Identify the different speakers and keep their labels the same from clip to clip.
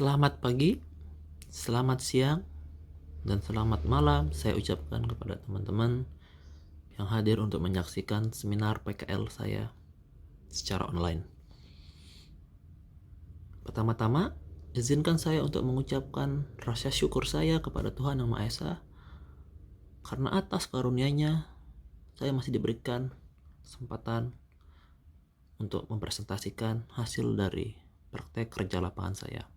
Speaker 1: Selamat pagi, selamat siang, dan selamat malam saya ucapkan kepada teman-teman yang hadir untuk menyaksikan seminar PKL saya secara online. Pertama-tama, izinkan saya untuk mengucapkan rasa syukur saya kepada Tuhan Yang Maha Esa karena atas karunia-Nya saya masih diberikan kesempatan untuk mempresentasikan hasil dari praktek kerja lapangan saya.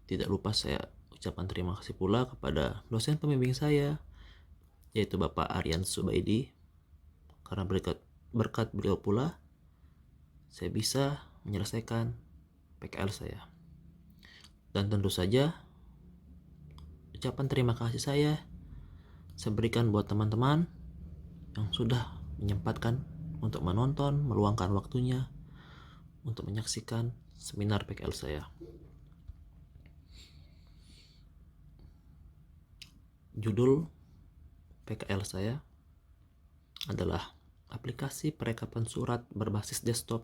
Speaker 1: Tidak lupa saya ucapkan terima kasih pula kepada dosen pembimbing saya, yaitu Bapak Aryan Subaidi, karena berkat beliau pula saya bisa menyelesaikan PKL saya. Dan tentu saja ucapan terima kasih saya berikan buat teman-teman yang sudah menyempatkan untuk menonton, meluangkan waktunya untuk menyaksikan seminar PKL saya. Judul PKL saya adalah aplikasi perekapan surat berbasis desktop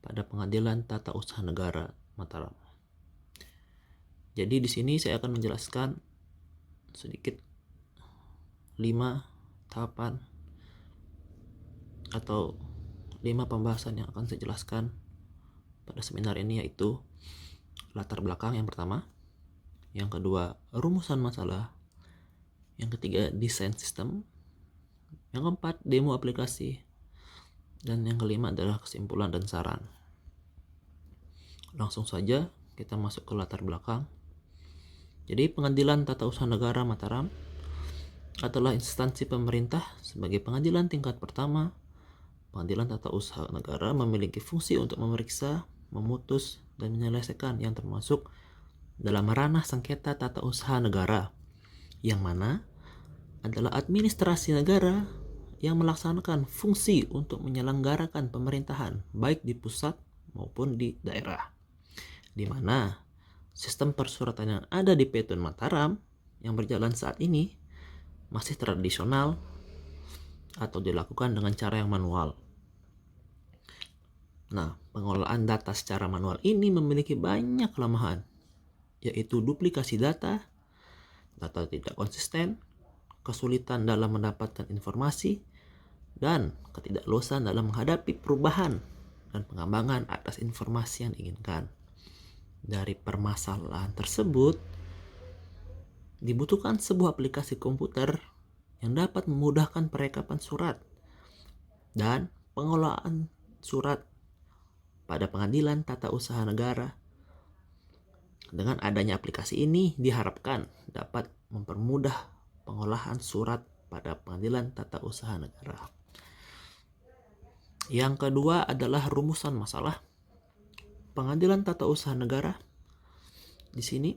Speaker 1: pada Pengadilan Tata Usaha Negara Mataram. Jadi di sini saya akan menjelaskan sedikit 5 tahapan atau 5 pembahasan yang akan saya jelaskan pada seminar ini, yaitu latar belakang yang pertama, yang kedua rumusan masalah, yang ketiga desain sistem, yang keempat demo aplikasi, dan yang kelima adalah kesimpulan dan saran. Langsung saja kita masuk ke latar belakang. Jadi Pengadilan Tata Usaha Negara Mataram adalah instansi pemerintah sebagai pengadilan tingkat pertama. Pengadilan Tata Usaha Negara memiliki fungsi untuk memeriksa, memutus, dan menyelesaikan yang termasuk dalam ranah sengketa tata usaha negara, yang mana adalah administrasi negara yang melaksanakan fungsi untuk menyelenggarakan pemerintahan baik di pusat maupun di daerah, di mana sistem persuratan yang ada di Petun Mataram yang berjalan saat ini masih tradisional atau dilakukan dengan cara yang manual. Nah, pengelolaan data secara manual ini memiliki banyak kelemahan, yaitu duplikasi data tidak konsisten, kesulitan dalam mendapatkan informasi, dan ketidakluasan dalam menghadapi perubahan dan pengembangan atas informasi yang diinginkan. Dari permasalahan tersebut, dibutuhkan sebuah aplikasi komputer yang dapat memudahkan perekapan surat dan pengelolaan surat pada Pengadilan Tata Usaha Negara. Dengan adanya aplikasi ini diharapkan dapat mempermudah pengolahan surat pada Pengadilan Tata Usaha Negara. Yang kedua adalah rumusan masalah. Pengadilan Tata Usaha Negara. Di sini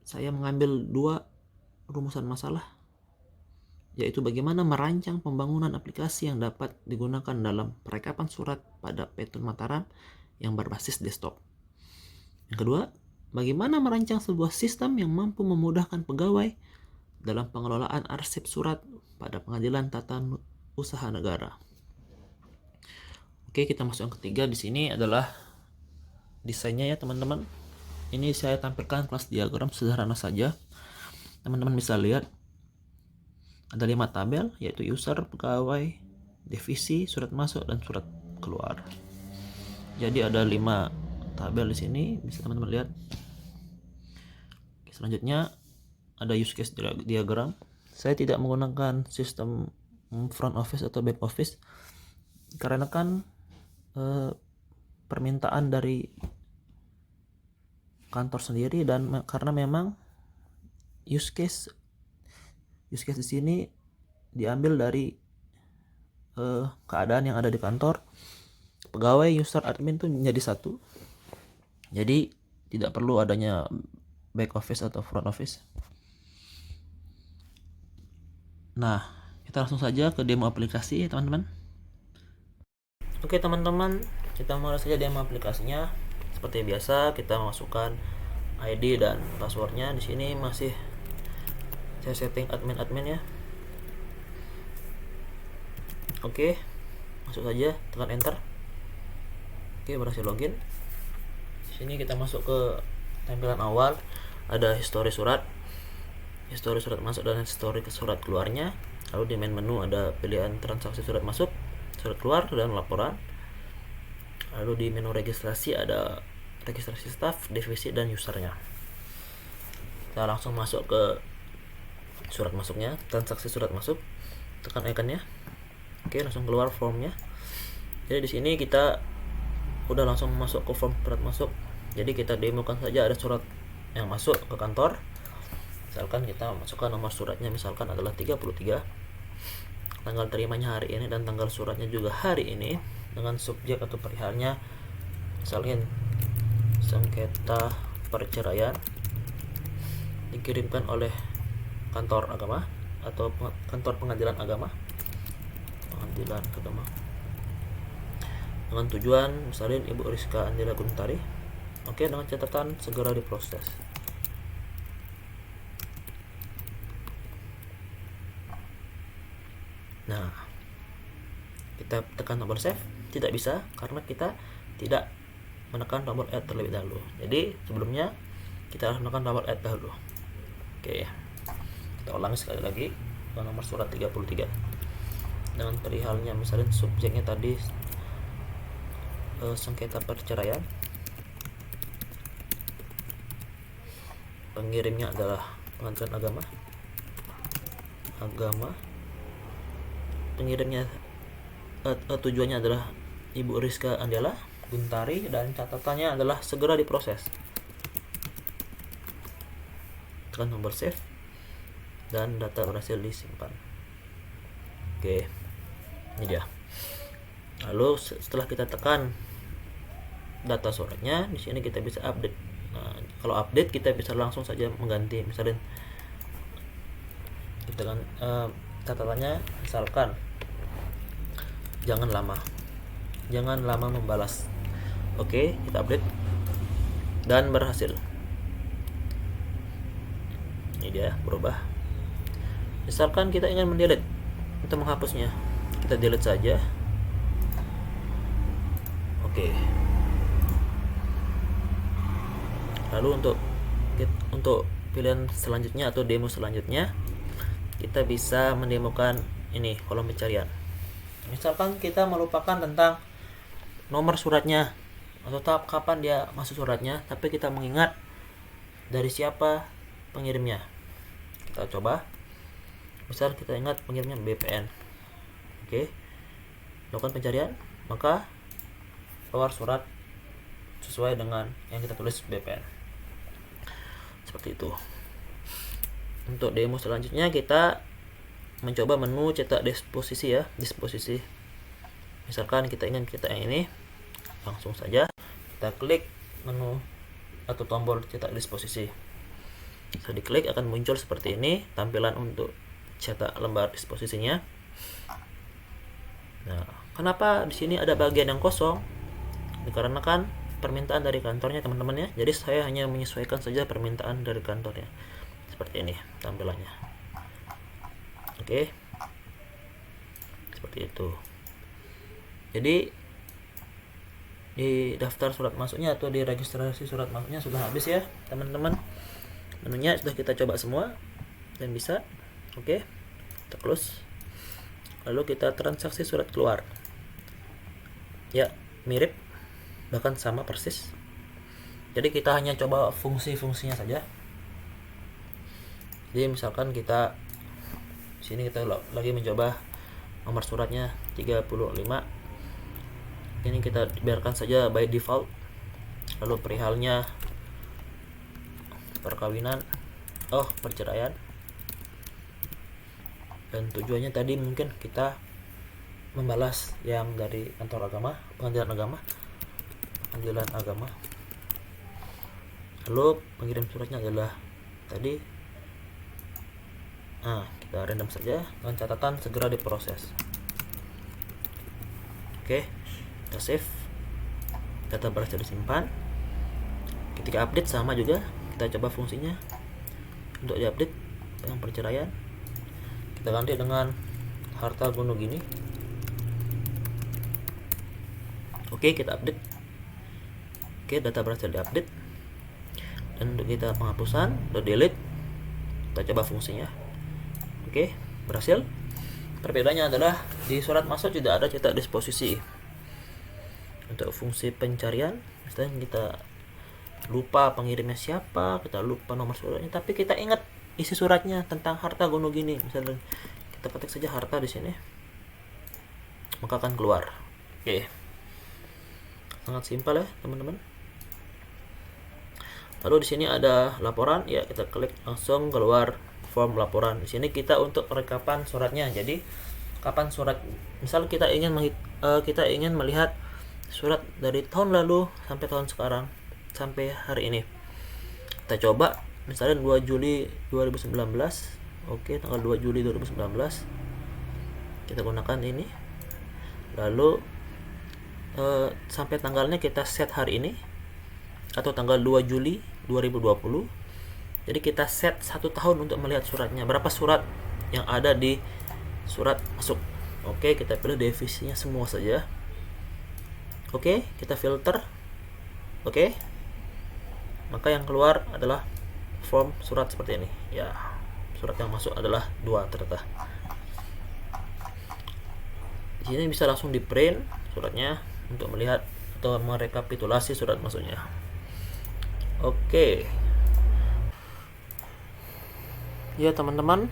Speaker 1: saya mengambil 2 rumusan masalah, yaitu bagaimana merancang pembangunan aplikasi yang dapat digunakan dalam perekapan surat pada Petun Mataram yang berbasis desktop. Yang kedua, bagaimana merancang sebuah sistem yang mampu memudahkan pegawai dalam pengelolaan arsip surat pada Pengadilan Tata Usaha Negara. Oke, kita masuk yang ketiga. Di sini adalah desainnya ya teman-teman. Ini saya tampilkan kelas diagram sederhana saja. Teman-teman bisa lihat ada 5 tabel, yaitu user, pegawai, divisi, surat masuk, dan surat keluar. Jadi ada 5 tabel di sini, bisa teman-teman lihat. Oke, selanjutnya ada use case diagram. Saya tidak menggunakan sistem front office atau back office karena kan permintaan dari kantor sendiri, dan karena memang use case di sini diambil dari keadaan yang ada di kantor. Pegawai, user, admin itu menjadi satu. Jadi tidak perlu adanya back office atau front office. Nah, kita langsung saja ke demo aplikasi ya teman-teman. Oke teman-teman, kita mulai saja demo aplikasinya. Seperti biasa, kita masukkan ID dan passwordnya. Di sini masih saya setting admin ya. Oke, masuk saja, tekan enter. Oke, berhasil login. Sini kita masuk ke tampilan awal, ada histori surat masuk dan histori surat keluarnya. Lalu di main menu ada pilihan transaksi surat masuk, surat keluar, dan laporan. Lalu di menu registrasi ada registrasi staff, divisi, dan usernya. Kita langsung masuk ke surat masuknya, transaksi surat masuk, tekan ikonnya. Oke, langsung keluar formnya. Jadi di sini kita udah langsung masuk ke form surat masuk. Jadi kita demokan saja ada surat yang masuk ke kantor. Misalkan kita masukkan nomor suratnya, misalkan adalah 33, tanggal terimanya hari ini, dan tanggal suratnya juga hari ini, dengan subjek atau perihalnya misalkan sengketa perceraian, dikirimkan oleh kantor agama atau kantor pengadilan agama dengan tujuan misalnya Ibu Rizka Andela Guntari. Oke, dengan catatan segera diproses. Nah, kita tekan tombol save. Tidak bisa karena kita tidak menekan tombol add terlebih dahulu. Jadi sebelumnya kita harus menekan tombol add dahulu. Oke, kita ulangi sekali lagi ke nomor surat 33 dengan perihalnya misalnya subjeknya tadi sengketa perceraian, pengirimnya adalah Pengadilan Agama, pengirimnya tujuannya adalah Ibu Rizka Andela Guntari, dan catatannya adalah segera diproses. Tekan tombol save dan data berhasil disimpan. Oke, ini dia. Lalu setelah kita tekan data suratnya, di sini kita bisa update. Nah, kalau update kita bisa langsung saja mengganti. Misalnya kita kan catatannya misalkan jangan lama membalas. Oke, kita update dan berhasil. Ini dia berubah. Misalkan kita ingin mendelete atau menghapusnya, kita delete saja. Oke. Lalu untuk pilihan selanjutnya atau demo selanjutnya, kita bisa mendemokan ini kolom pencarian. Misalkan kita melupakan tentang nomor suratnya atau tahap kapan dia masuk suratnya, tapi kita mengingat dari siapa pengirimnya. Kita coba. Misal kita ingat pengirimnya BPN. Oke. Lakukan pencarian, maka keluar surat sesuai dengan yang kita tulis BPN. Seperti itu. Untuk demo selanjutnya kita mencoba menu cetak disposisi ya, disposisi. Misalkan kita ingin cetak yang ini, langsung saja kita klik menu atau tombol cetak disposisi. Setelah diklik akan muncul seperti ini tampilan untuk cetak lembar disposisinya. Nah, kenapa di sini ada bagian yang kosong? Dikarenakan permintaan dari kantornya teman-teman ya. Jadi saya hanya menyesuaikan saja permintaan dari kantornya. Seperti ini tampilannya. Oke. Seperti itu. Jadi di daftar surat masuknya atau di registrasi surat masuknya sudah habis ya teman-teman. Menunya sudah kita coba semua dan bisa. Oke. Kita close. Lalu kita transaksi surat keluar. Ya, mirip, bahkan sama persis. Jadi kita hanya coba fungsi-fungsinya saja. Jadi misalkan kita sini kita lagi mencoba nomor suratnya 35. Ini kita biarkan saja by default. Lalu perihalnya perkawinan, perceraian. Dan tujuannya tadi mungkin kita membalas yang dari kantor agama, pengadilan agama. Lalu pengirim suratnya adalah tadi. Kita random saja dengan catatan segera diproses. Oke, kita save. Data berhasil disimpan. Ketika update sama juga, kita coba fungsinya untuk diupdate yang perceraian. Kita ganti dengan harta gono gini. Oke, kita update. Oke, data berhasil diupdate. Dan untuk kita penghapusan atau delete, kita coba fungsinya. Oke, berhasil. Perbedaannya adalah di surat masuk tidak ada cetak disposisi. Untuk fungsi pencarian, misalnya kita lupa pengirimnya siapa, kita lupa nomor suratnya, tapi kita ingat isi suratnya tentang harta gunung gini, misalnya kita ketik saja harta di sini, maka akan keluar. Oke, sangat simpel ya teman-teman. Lalu di sini ada laporan, ya kita klik langsung keluar form laporan. Di sini kita untuk perekapan suratnya. Jadi kapan surat, misal kita ingin melihat surat dari tahun lalu sampai tahun sekarang sampai hari ini. Kita coba misalnya 2 Juli 2019. Oke, tanggal 2 Juli 2019. Kita gunakan ini. Lalu sampai tanggalnya kita set hari ini atau tanggal 2 Juli 2020. Jadi kita set 1 tahun untuk melihat suratnya, berapa surat yang ada di surat masuk. Oke, kita pilih divisinya semua saja. Oke, kita filter. Oke, maka yang keluar adalah form surat seperti ini. Ya, surat yang masuk adalah 2 ternyata. Di sini bisa langsung di print suratnya untuk melihat atau merekapitulasi surat masuknya. Oke. Ya teman-teman,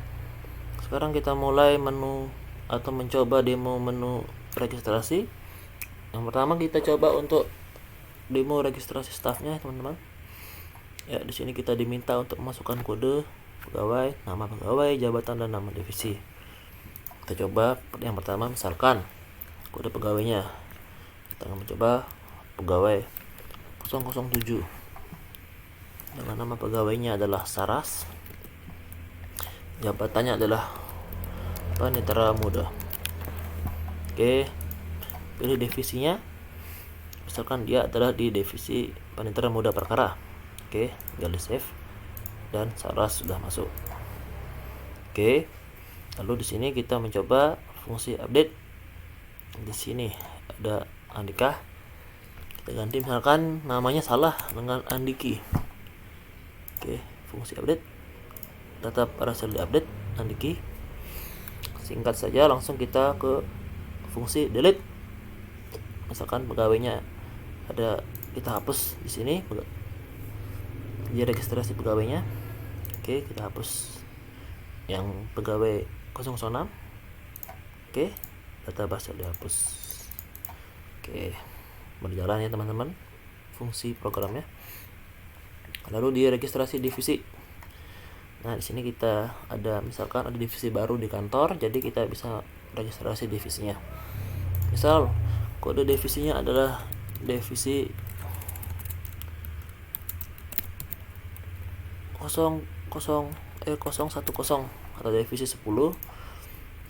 Speaker 1: sekarang kita mulai menu atau mencoba demo menu registrasi. Yang pertama kita coba untuk demo registrasi staffnya teman-teman. Ya, di sini kita diminta untuk memasukkan kode pegawai, nama pegawai, jabatan, dan nama divisi. Kita coba yang pertama, misalkan kode pegawainya. Kita akan mencoba pegawai 007 dengan nama pegawainya adalah Saras. Jabatannya adalah Panitera Muda. Oke, pilih divisinya, misalkan dia adalah di divisi Panitera Muda Perkara. Oke, tinggal di save dan Saras sudah masuk. Oke, lalu di sini kita mencoba fungsi update. Di sini ada Andika, kita ganti misalkan namanya salah dengan Andiki. Oke, fungsi update, data berhasil diupdate Andiki. Singkat saja, langsung kita ke fungsi delete. Misalkan pegawainya ada, kita hapus di sini dia registrasi pegawainya. Oke, kita hapus yang pegawai 006. Oke, data berhasil dihapus. Oke, berjalan ya teman-teman fungsi programnya. Lalu di registrasi divisi. Nah, di sini kita ada misalkan ada divisi baru di kantor, jadi kita bisa registrasi divisinya. Misal kode divisinya adalah divisi 010 atau divisi 10.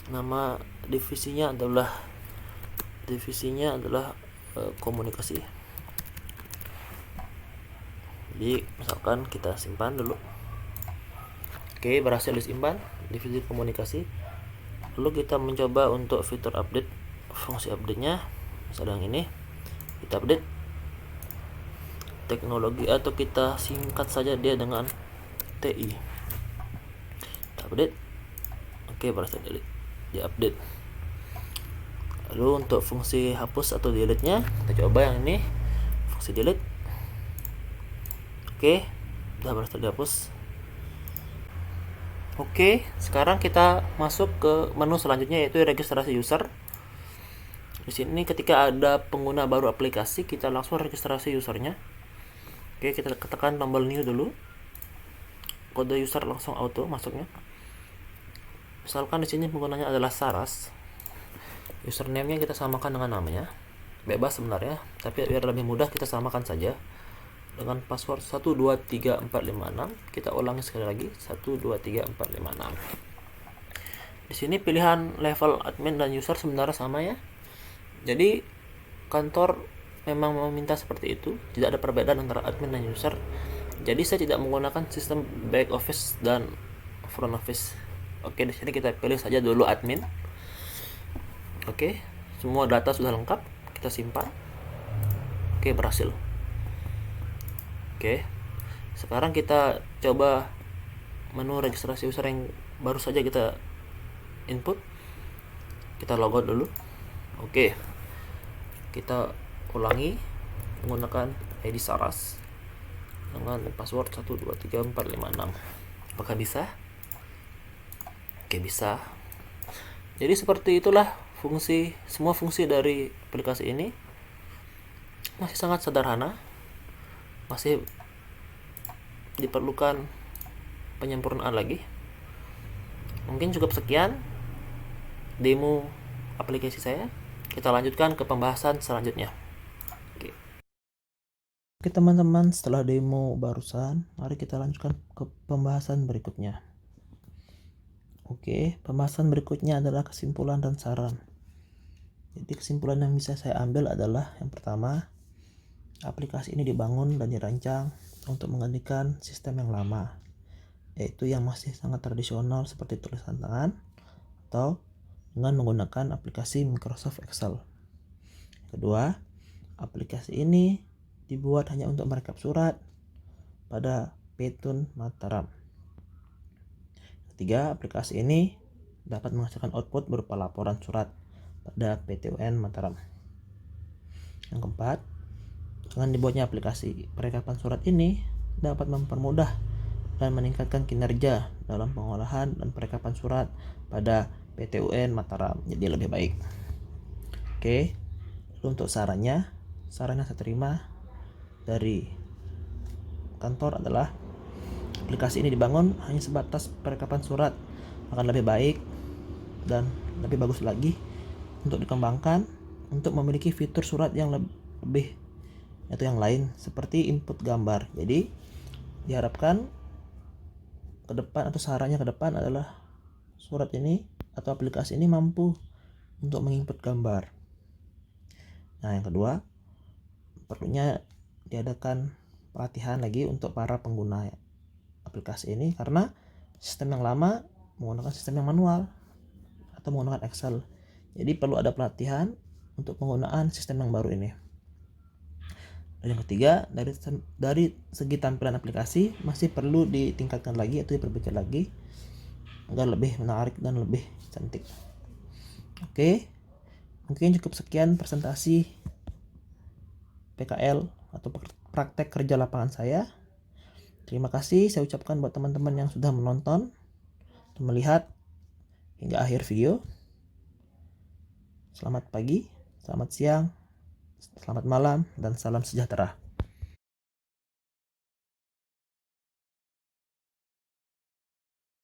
Speaker 1: Nama divisinya adalah komunikasi. Jadi misalkan kita simpan dulu. Oke, berhasil disimpan divisi komunikasi. Lalu kita mencoba untuk fitur update, fungsi update-nya misalnya yang ini. Kita update teknologi atau kita singkat saja dia dengan TI. Kita update. Oke, berhasil di update. Lalu untuk fungsi hapus atau delete-nya kita coba yang ini, fungsi delete. Oke, sudah berhasil dihapus. Oke, sekarang kita masuk ke menu selanjutnya yaitu registrasi user. Di sini ketika ada pengguna baru aplikasi, kita langsung registrasi usernya. Oke, kita tekan tombol new dulu. Kode user langsung auto masuknya. Misalkan di sini penggunanya adalah Saras. Username-nya kita samakan dengan namanya. Bebas sebenarnya, tapi biar lebih mudah kita samakan saja dengan password 123456. Kita ulangi sekali lagi, 123456. Di sini pilihan level admin dan user sebenarnya sama ya. Jadi kantor memang meminta seperti itu, tidak ada perbedaan antara admin dan user. Jadi saya tidak menggunakan sistem back office dan front office. Oke, di sini kita pilih saja dulu admin. Oke, semua data sudah lengkap, kita simpan. Oke, berhasil. Oke, sekarang kita coba menu registrasi user yang baru saja kita input. Kita logout dulu. Oke, kita ulangi menggunakan ID Saras dengan password 123456. Apakah bisa? Oke, bisa. Jadi seperti itulah semua fungsi dari aplikasi ini. Masih sangat sederhana, masih diperlukan penyempurnaan lagi. Mungkin cukup sekian demo aplikasi saya. Kita lanjutkan ke pembahasan selanjutnya. Oke teman-teman, setelah demo barusan, mari kita lanjutkan ke pembahasan berikutnya. Oke, pembahasan berikutnya adalah kesimpulan dan saran. Jadi kesimpulan yang bisa saya ambil adalah yang pertama, aplikasi ini dibangun dan dirancang untuk menggantikan sistem yang lama, yaitu yang masih sangat tradisional seperti tulisan tangan atau dengan menggunakan aplikasi Microsoft Excel. Kedua, aplikasi ini dibuat hanya untuk merekap surat pada Petun Mataram. Ketiga, aplikasi ini dapat menghasilkan output berupa laporan surat pada PTUN Mataram. Yang keempat, dengan dibuatnya aplikasi perekapan surat ini dapat mempermudah dan meningkatkan kinerja dalam pengolahan dan perekapan surat pada PTUN Mataram jadi lebih baik. Oke, untuk saran yang saya terima dari kantor adalah aplikasi ini dibangun hanya sebatas perekapan surat akan lebih baik dan lebih bagus lagi untuk dikembangkan untuk memiliki fitur surat yang lebih atau yang lain seperti input gambar. Jadi diharapkan ke depan atau sarannya ke depan adalah surat ini atau aplikasi ini mampu untuk menginput gambar. Nah, yang kedua, perlunya diadakan pelatihan lagi untuk para pengguna aplikasi ini karena sistem yang lama menggunakan sistem yang manual atau menggunakan Excel. Jadi perlu ada pelatihan untuk penggunaan sistem yang baru ini. Dan yang ketiga, dari segi tampilan aplikasi masih perlu ditingkatkan lagi atau diperbaiki lagi agar lebih menarik dan lebih cantik. Oke, mungkin cukup sekian presentasi PKL atau praktek kerja lapangan saya. Terima kasih saya ucapkan buat teman-teman yang sudah menonton dan melihat hingga akhir video. Selamat pagi, selamat siang, selamat malam, dan salam sejahtera.